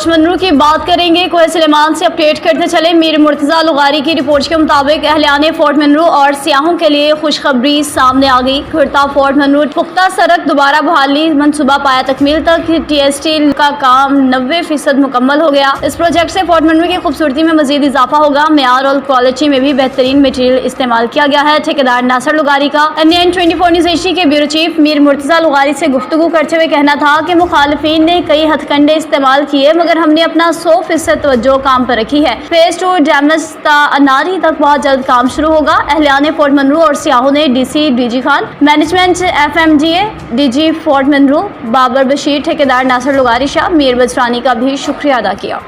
फौज मनरू की बात करेंगे। कोहे सुलेमान से अपडेट करते चले। मीर मुर्तज़ा लुगारी की रिपोर्ट के मुताबिक अहलियान फोर्ट मनरू और सियाहों के लिए खुशखबरी सामने आ गई। खुर्ता फोर्ट मनरू पुख्ता सड़क दोबारा बहाली मनसूबा पाया तकमील तक। TST का काम 90% मुकम्मल हो गया। इस प्रोजेक्ट से फोर्ट मनरू की खूबसूरती में मजीद इजाफा होगा। मेयार और क्वालिटी में भी बेहतरीन मटीरियल इस्तेमाल किया गया है। ठेकेदार नासिर लुगारी का NN 24 न्यूज़ एशिया के ब्यूरो चीफ मीर मुर्तज़ा लुगारी से गुफ्तगू करते हुए कहना था कि मुखालिफिन ने कई हथकंडे इस्तेमाल किए मगर हमने अपना 100% तवज्जो काम पर रखी है। फेज 2 डैमेज अनारी तक बहुत जल्द काम शुरू होगा। अहलियान फोर्ट मनरू और सियाहों ने DC DG Khan, management FMGA, DG Fort Munro, Babar Bashir, ठेकेदार नासिर लुगारी शाह, मीर बजरानी का भी शुक्रिया अदा किया।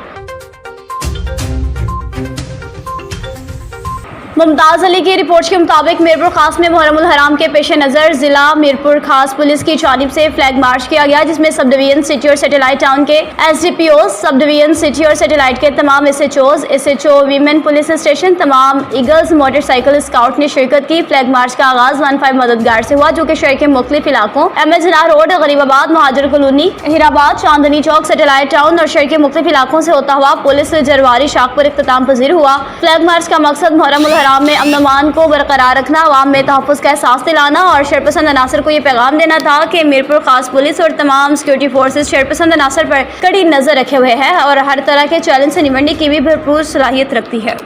मुमताज़ अली की रिपोर्ट के मुताबिक मीरपुर खास में मुहर्रमुल हराम के पेश नज़र ज़िला मीरपुर खास पुलिस की जानिब से फ्लैग मार्च किया गया, जिसमें सब डिवीजन सिटी और सैटेलाइट टाउन के SDPOs, सब डिवीजन सिटी और सैटेलाइट के तमाम SHOs, SHO women police station, तमाम ईगल्स मोटरसाइकिल स्काउट ने शिरकत की। फ्लैग मार्च का आगाज 15 मददगार से हुआ, जो कि शहर के मुख्तलिफ इलाकों MS जना रोड, गरीबाबाद, महाजर colony, हिराबाद, Chandni Chowk, satellite town और शहर के मुख्तलिफ इलाकों से होता हुआ पुलिस जरवारी शाख पर इख्तिताम पजीर हुआ। फ्लैग मार्च का मकसद मुहर्रमुल हराम में अमन अमान को बरकरार रखना, अवाम में तहफ़्फ़ुज़ का एहसास दिलाना और शरपसंद अनासर को ये पैगाम देना था कि मीरपुर खास पुलिस और तमाम सिक्योरिटी फोर्सेस शरपसंद अनासर पर कड़ी नज़र रखे हुए हैं और हर तरह के चैलेंज से निपटने की भी भरपूर सलाहियत रखती है।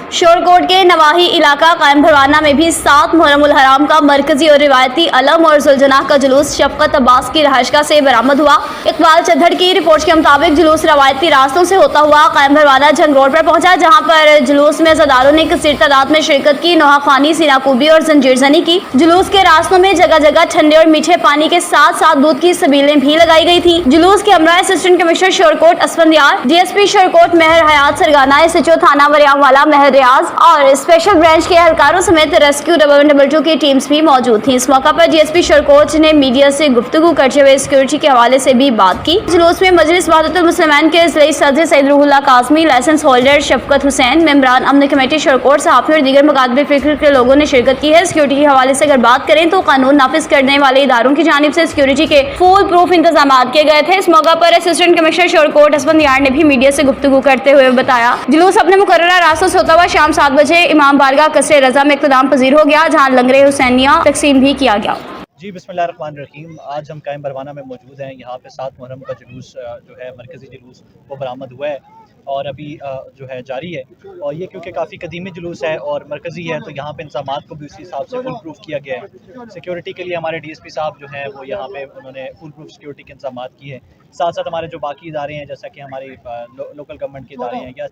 शोरकोट के नवाही इलाका कायम भरवाना में भी 7 मुहर्रमुल हराम का मरकजी और रिवायती अलम और जुलजना का जुलूस शफकत अब्बास की रहायशगाह से बरामद हुआ। इकबाल चद्दड़ की रिपोर्ट के मुताबिक जुलूस रवायती रास्तों से होता हुआ कायम भरवाना जंग रोड पर पहुंचा, जहां पर जुलूस में अज़ादारों ने कसीर तादाद में शिरकत की, नोहाखानी, सीनाकूबी और जंजीरजनी की। जुलूस के रास्तों में जगह जगह ठंडे और मीठे पानी के साथ साथ दूध की सबीलें भी लगाई गई थी। जुलूस के हमरा assistant commissioner Shorkot Asfandyar, DSP Shorkot Mehar Hayat Sargana, SHO थाना वरियावाला महर और स्पेशल ब्रांच के एहलकारों समेत रेस्क्यू 112 की टीम्स भी मौजूद थी। इस मौका पर DSP शोरकोट ने मीडिया से गुफ्तगू करते हुए सिक्योरिटी के हवाले से भी बात की। जुलूस में मजलिस वहदतुल मुस्लिमीन के ज़िला सदर सैयद रूहुल्लाह काज़मी, लाइसेंस होल्डर शफकत हुसैन, मेंबरान अमन कमेटी शोरकोट, सहाफ़ी और दीगर मुकादबे फिक्र के लोगों ने शिरकत की है। सिक्योरिटी के हवाले से अगर बात करें तो कानून नाफिज करने वाले इदारों की जानिब से सिक्योरिटी के फुल प्रूफ इंतजाम किए गए थे। इस मौका पर असिस्टेंट कमिश्नर शोरकोट असफंदियार ने भी मीडिया से गुफ्तगू करते हुए बताया, जुलूस अपने मुकर्ररा रास्तों से होता हुआ शाम 7 बजे इमाम बारगाह कसरे रजा में इख्तिताम पजीर हो गया, जहाँ लंगरे हुसैनिया तकसीम भी किया गया। जी बिस्मिल्लाहिर्रहमानिर्रहीम। आज हम कायम भरवाना में मौजूद हैं। यहाँ पे 7 मुहर्रम का जुलूस जो है मरकज़ी जुलूस वो बरामद हुआ है और अभी जो है जारी है। और ये क्योंकि काफ़ी कदीमी जुलूस है और मरकज़ी है तो यहाँ पे इंतज़ामात को भी उसी हिसाब से फुल प्रूफ किया गया है। सिक्योरिटी के लिए हमारे DSP साहब जो हैं वो यहाँ पे उन्होंने फुल प्रूफ सिक्योरिटी के इंतज़ामात किए हैं। साथ साथ हमारे जो बाकी इदारे हैं जैसा कि हमारे लोकल गवर्नमेंट के इदारे हैं या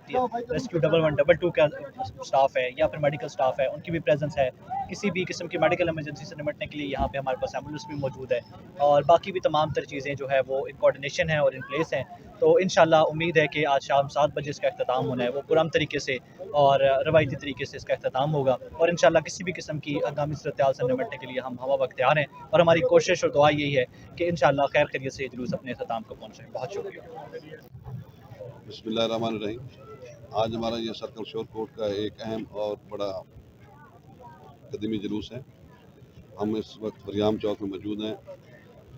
रेस्क्यू 112 का स्टाफ है या फिर मेडिकल स्टाफ है, उनकी भी प्रेजेंस है। किसी भी किस्म की मेडिकल इमरजेंसी से निपटने के लिए यहाँ पे हमारे पास एम्बुलेंस भी मौजूद है और बाकी भी तमाम तर चीज़ें जो है वो इन कोऑर्डिनेशन है और इन प्लेस हैं। तो इंशाल्लाह उम्मीद है कि आज शाम 7 बजे इसका अख्ताम होना है वो पुरअमन तरीके से और रवायती तरीके से इसका अख्ताम होगा और इंशाल्लाह किसी भी किस्म की आगामी सूरत-ए-हाल से निपटने के लिए हम हवा वक्त तैयार हैं और हमारी कोशिश और दुआ यही है कि इंशाल्लाह खैर खैरियत से जुलूस अपने अख्ताम को पहुँचे। बहुत शुक्रिया। बिस्मिल्लाहिर्रहमानिर्रहीम। आज हमारा ये सर्कल शोरकोट का एक अहम और बड़ा कदीमी जुलूस है। हम इस वक्त वरियाम चौक में मौजूद हैं।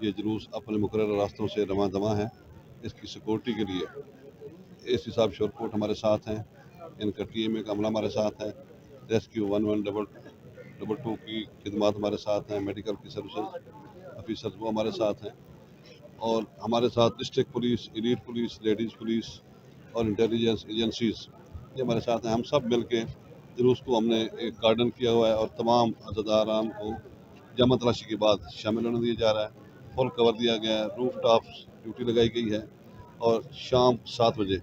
ये जुलूस अपने मुकर्रर रास्तों से रवां दवां है। इसकी सिक्योरिटी के लिए AC साहब शोरकोट हमारे साथ हैं, इनका TMA का अमला हमारे साथ है, रेस्क्यू 112 की खिदमात हमारे साथ हैं, मेडिकल की सर्विसेज ऑफिसर्स वो हमारे साथ हैं और हमारे साथ district police, elite police, ladies police और इंटेलिजेंस एजेंसीज ये हमारे साथ हैं। हम सब मिल के जुलूस को हमने एक गार्डन किया हुआ है और तमाम अज़ादारान को जमा तलाशी के बाद शामिल होने दिया जा रहा है। फुल कवर दिया गया है, रूफ टॉप्स ड्यूटी लगाई गई है और शाम 7 बजे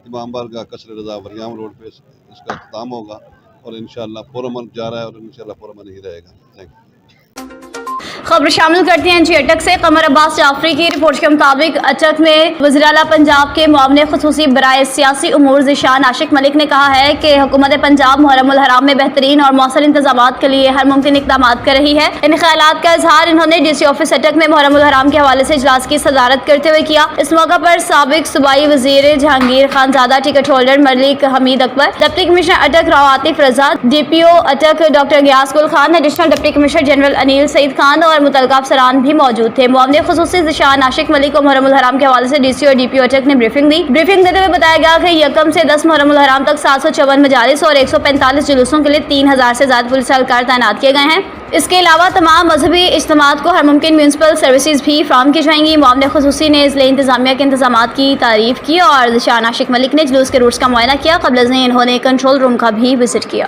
इमाम बारगाह कसरे रजा वरियाम रोड पे इसका अख्ताम होगा और इंशाअल्लाह पुरअमन जा रहा है और इंशाअल्लाह पुरअमन ही रहेगा। Thank you. खबर शामिल करते हैं जी अटक से। कमर अब्बास जाफरी की रिपोर्ट के मुताबिक अटक में वज़ीर-ए-आला पंजाब के मुआविन ख़ुसूसी बराए सियासी उमूर ज़िशान आशिक मलिक ने कहा है कि हुकूमत पंजाब मुहर्रमुल हराम में बेहतरीन और मौसर इंतजामात के लिए हर मुमकिन इक़दाम कर रही है। इन ख्यालात का इजहार इन्होंने DC ऑफिस अटक में मुहर्रमुल हराम के हवाले से इजलास की सदारत करते हुए किया। इस मौका पर साबिक सूबाई वज़ीर Jahangir Khanzada, ticket holder Malik Hamid Akbar, deputy commissioner Attock Rao Atif Raza, DPO Attock doctor Ghias Gul Khan, additional deputy commissioner general Anil Saeed Khan और और मुतल्लिका अफसरान भी मौजूद थे। मुआवने खुसूसी ज़िशान आशिक मलिक को मुहर्रमुल हराम के हवाले से DC और DPO अटक ने ब्रीफिंग दी। ब्रीफिंग देते हुए बताया गया कि यकम से 10 मुहर्रमुल हराम तक 754 मजालिस और 145 जुलूसों के लिए 3000 से ज़्यादा पुलिस एहलकार तैनात किए गए हैं। इसके अलावा तमाम मजहबी इज्तिमात को हर मुमकिन म्यूनसिपल सर्विसेज भी फ्राहम की जाएंगी। मुआवने खुसूसी ने इसलिए इंतजामिया के इंतजामात की तारीफ की और ज़िशान आशिक मलिक ने जुलूस के रूट्स का मुआयना किया। क़ब्ल से इन्होंने कंट्रोल रूम का भी विजिट किया।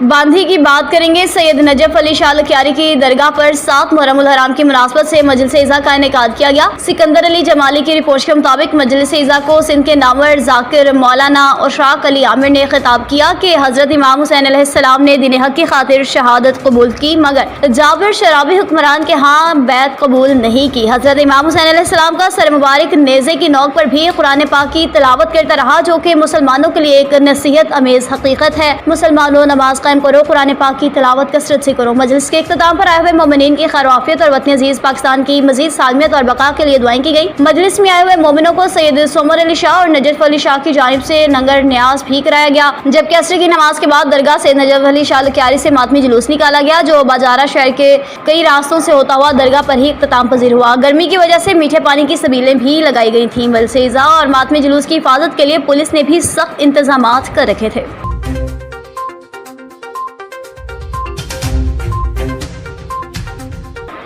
बांधी की बात करेंगे। सैयद नजफ अली शाह लखियारी की दरगाह पर 7 मुहर्रमुल हराम की मुनासबत से मजलिस इज़ा का इनेकाद किया गया। सिकंदर अली जमाली की रिपोर्ट के मुताबिक मजलिस इज़ा को सिंध के नामवर जाकिर मौलाना उशराक अली आमिर ने खिताब किया कि हजरत इमाम हुसैन अलैहिस्सलाम ने दीन हक की खातिर शहादत कबूल की, मगर जाबिर शराबी हुक्मरान के यहाँ बैत कबूल नहीं की। हजरत इमाम हुसैन अलैहिस्सलाम का सर मुबारक नेज़े की नोक पर भी कुरान पाक की तिलावत करता रहा, जो कि मुसलमानों के लिए एक नसीहत अमेज हकीकत है। मुसलमानों, नमाज कायम करो, कुरान पाक की तिलावत कसरत से करो। मजलिस के इख्तिताम पर आए हुए मोमिनीन की खैर आफियत और वतन अजीज पाकिस्तान की मजीद सालमियत और बका के लिए दुआएं की गई। मजलिस में आए हुए मोमिनों को सैयद सोमर अली शाह और नजफ अली शाह की जानिब से नंगर न्याज भी कराया गया, जबकि असर की नमाज के बाद दरगाह से नजफ अली शाह लखियारी से मातमी जुलूस निकाला गया, जो बाजारा शहर के कई रास्तों से होता हुआ दरगाह पर ही इख्तिताम पजीर हुआ। गर्मी की वजह से मीठे पानी की सबीलें भी लगाई गई थी। मजलिस इज़ा और मातमी जुलूस की हिफाजत के लिए पुलिस ने भी सख्त इंतजामात कर रखे थे।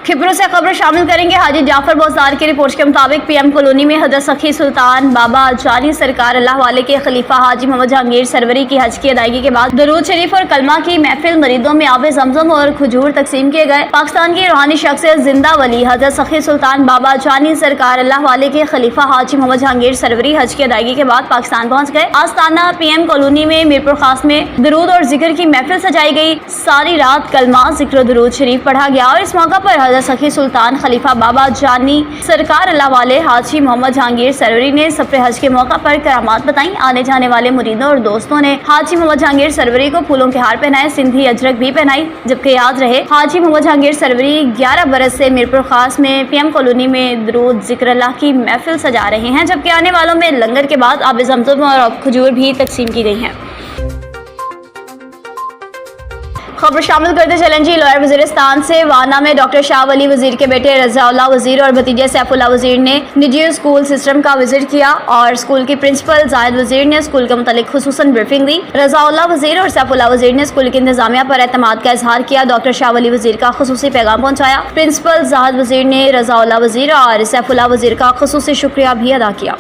खबरों से खबर शामिल करेंगे। हाजी जाफर बौसार की रिपोर्ट के मुताबिक PM कॉलोनी में हजरत सखी सुल्तान बाबा जानी सरकार अल्लाह वाले के खलीफा हाजी मोहम्मद जहांगीर सरवरी की हज की अदायगी के बाद दरूद शरीफ और कलमा की महफिल, मरीदों में आब जमजम और खजूर तकसीम किए गए। पाकिस्तान की रूहानी शख्सियत जिंदा वली हजरत सखी सुल्तान बाबा जानी सरकार अल्लाह वाले के खलीफा हाजी मोहम्मद जहांगीर सरवरी हज की अदायगी के बाद पाकिस्तान पहुँच गए। आस्ताना PM कॉलोनी में मीरपुर खास में दरूद और जिक्र की महफिल सजाई गई। सारी रात कलमा, जिक्र, दरूद शरीफ पढ़ा गया और इस मौका पर हजरत सखी सुल्तान खलीफा बाबा जानी सरकार अल्लाह वाले हाजी मोहम्मद जहांगीर सरवरी ने सफर हज के मौका पर करामात बताई। आने जाने वाले मुरीदों और दोस्तों ने हाजी मोहम्मद जहांगीर सरवरी को फूलों के हार पहनाए, सिंधी अजरक भी पहनाई। जबकि याद रहे हाजी मोहम्मद जहांगीर सरवरी 11 बरस से मीरपुर खास में PM कॉलोनी में दरूद जिक्र अल्लाह की महफिल सजा रहे हैं, जबकि आने वालों में लंगर के बाद आब जमजम और खजूर भी तकसीम की गई हैं। खबर शामिल करते चलें जी। लोअर वजीरिस्तान से वाना में डॉक्टर शाह वली वजीर के बेटे रज़ाउल्लाह वजीर और भतीजे सैफुल्लाह वजीर ने निजी स्कूल सिस्टम का विजिट किया और स्कूल की प्रिंसिपल जाहिद वजीर ने स्कूल के मुतालिक खुसूसन ब्रीफिंग दी। रज़ाउल्लाह वजीर और सैफुल्लाह वजीर ने स्कूल की इंतजामिया पर एतमाद का इजहार किया। डॉक्टर शाह वली वजीर का खुसूसी पैगाम पहुँचाया। प्रिंसिपल जाहिद वजीर ने रज़ाउल्लाह वजीर और सैफुल्लाह वजीर का खुसूसी शुक्रिया भी अदा किया।